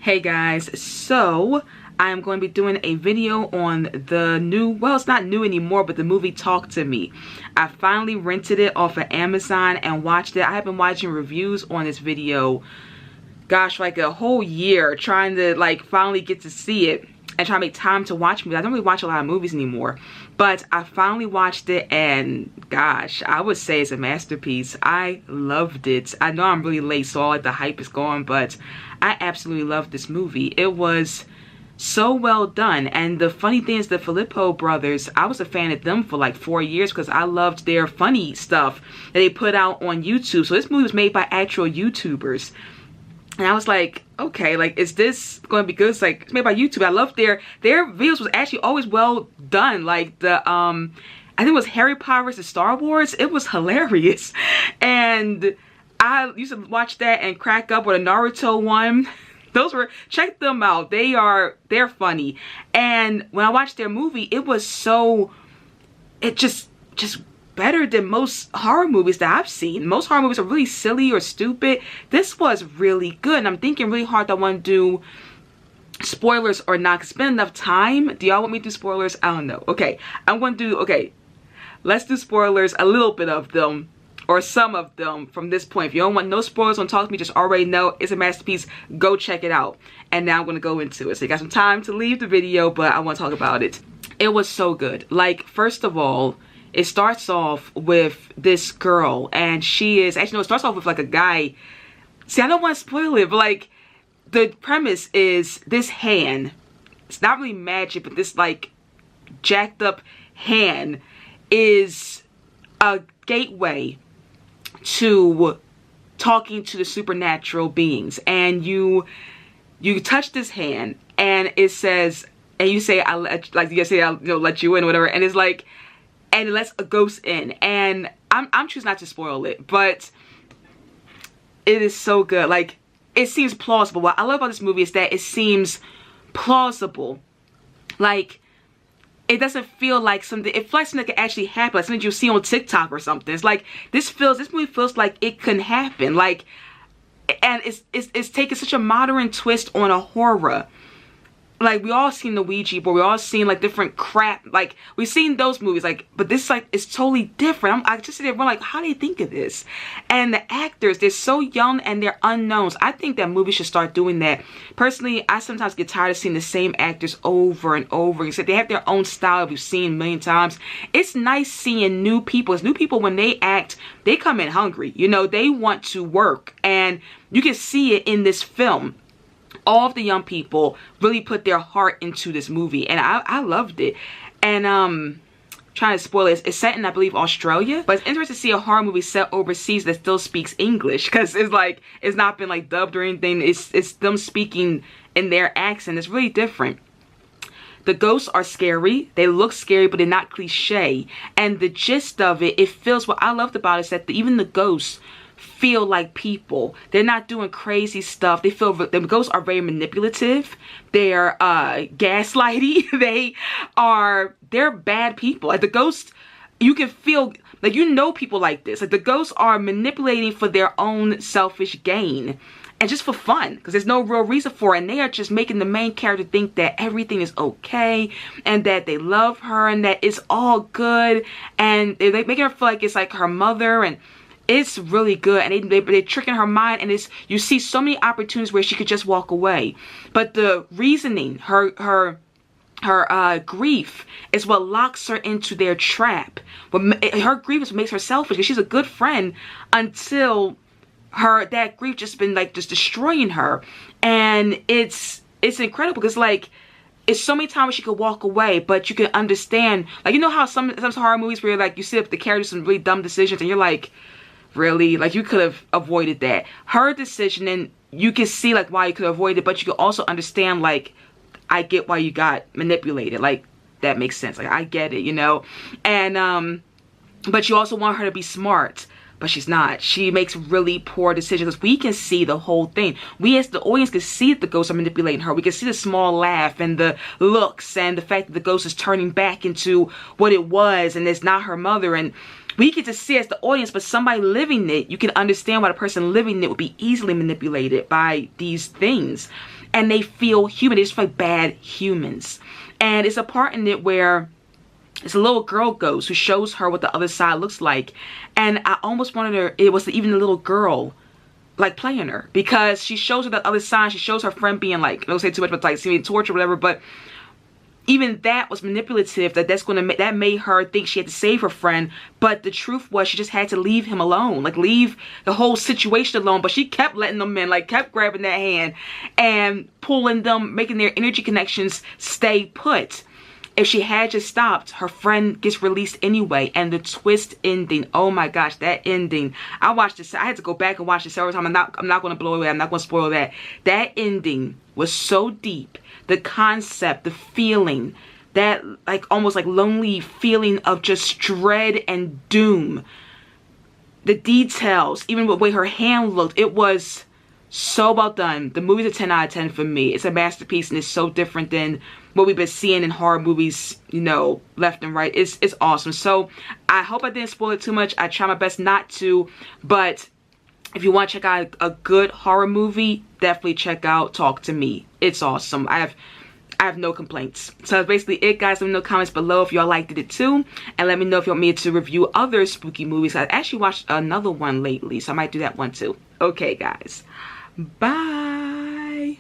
Hey guys, so I'm going to be doing a video on the new, well, it's not new anymore, but the movie Talk to Me. I finally rented it off of Amazon and watched it. I have been watching reviews on this video, gosh, like a whole year, trying to like finally get to see it and try to make time to watch movies. I don't really watch a lot of movies anymore, but I finally watched it and gosh, I would say it's a masterpiece. I loved it. I know I'm really late, so all like the hype is gone, but I absolutely loved this movie. It was so well done. And the funny thing is the Filippo brothers, I was a fan of them for like 4 years because I loved their funny stuff that they put out on YouTube. So this movie was made by actual YouTubers. And I was like, okay, like, is this going to be good? It's like, it's made by YouTube. I love their videos was actually always well done. Like the, I think it was Harry Potter versus Star Wars. It was hilarious. And I used to watch that and crack up with a Naruto one. Those were, check them out. They're funny. And when I watched their movie, it was so, it just better than most horror movies that I've seen. Most horror movies are really silly or stupid. This was really good. And I'm thinking really hard that I want to do spoilers or not. It's been enough time. Do y'all want me to do spoilers? I don't know. Okay, I'm going to do, okay, let's do spoilers, a little bit of them, or some of them from this point. If you don't want no spoilers on Talk to Me, just already know it's a masterpiece. Go check it out. And now I'm going to go into it. So you got some time to leave the video, but I want to talk about it. It was so good. Like, first of all, it starts off with this girl, and she is, actually no, it starts off with like a guy. See, I don't want to spoil it, but like, the premise is this hand, it's not really magic, but this like jacked up hand is a gateway to talking to the supernatural beings. And you touch this hand and it says, and you say, I'll let you in or whatever, and it's like, and it lets a ghost in. And I'm choosing not to spoil it, but it is so good. Like, it seems plausible. What I love about this movie is that it seems plausible. Like, it doesn't feel like something, it feels like something that could actually happen, like something you see on TikTok or something. It's like, this movie feels like it can happen. Like, and it's taking such a modern twist on a horror. Like, we all seen the Ouija board, we all seen like different crap, like we've seen those movies, like, but this like it's totally different. I just sit there and like, how do you think of this? And the actors, they're so young and they're unknowns. I think that movies should start doing that. Personally, I sometimes get tired of seeing the same actors over and over, except they have their own style we've seen a million times. It's nice seeing new people. It's new people, when they act, they come in hungry, you know, they want to work, and you can see it in this film. All of the young people really put their heart into this movie, and I loved it. And trying to spoil it, it's set in, I believe, Australia, but it's interesting to see a horror movie set overseas that still speaks English, because it's like, it's not been like dubbed or anything. It's them speaking in their accent. It's really different. The ghosts are scary. They look scary, but they're not cliche. And the gist of it, it feels, what I loved about it is that even the ghosts feel like people. They're not doing crazy stuff. They feel, the ghosts are very manipulative. They're gaslighty. They're bad people. Like, the ghosts, you can feel, like, you know, people like this. Like, the ghosts are manipulating for their own selfish gain and just for fun, because there's no real reason for it. And they are just making the main character think that everything is okay and that they love her and that it's all good, and they're making her feel like it's like her mother. And it's really good, and they're tricking her mind, and you see so many opportunities where she could just walk away. But the reasoning, her grief is what locks her into their trap. Her grief is what makes her selfish, because she's a good friend until that grief just been like just destroying her. And it's incredible, because like, it's so many times she could walk away, but you can understand, like, you know how some horror movies where like you see the characters some really dumb decisions and you're like, really? Like, you could have avoided that. Her decision, and you can see like why you could avoid it, but you can also understand, like, I get why you got manipulated. Like, that makes sense. Like, I get it, you know? And but you also want her to be smart, but she's not. She makes really poor decisions, because we can see the whole thing. We as the audience can see that the ghosts are manipulating her. We can see the small laugh and the looks and the fact that the ghost is turning back into what it was and it's not her mother. And we get to see as the audience, but somebody living it, you can understand why the person living it would be easily manipulated by these things. And they feel human. They just feel like bad humans. And it's a part in it where it's a little girl ghost who shows her what the other side looks like. And I almost wanted her, it was even the little girl like playing her, because she shows her the other side. She shows her friend being like, I don't say too much, but like seeing torture or whatever, but even that was manipulative, that made her think she had to save her friend. But the truth was she just had to leave him alone, like leave the whole situation alone. But she kept letting them in, like kept grabbing that hand and pulling them, making their energy connections stay put. If she had just stopped, her friend gets released anyway. And the twist ending, oh my gosh, that ending. I watched this, I had to go back and watch it several times. I'm not going to blow away, I'm not going to spoil that. That ending was so deep. The concept, the feeling, that like almost like lonely feeling of just dread and doom. The details, even the way her hand looked, it was so well done. The movie's a 10 out of 10 for me. It's a masterpiece, and it's so different than what we've been seeing in horror movies, you know, left and right. It's awesome. So I hope I didn't spoil it too much. I try my best not to, but if you want to check out a good horror movie, definitely check out Talk to Me. It's awesome. I have no complaints. So that's basically it, guys. Let me know in the comments below if y'all liked it too, and let me know if you want me to review other spooky movies. I actually watched another one lately, so I might do that one too. Okay, guys. Bye.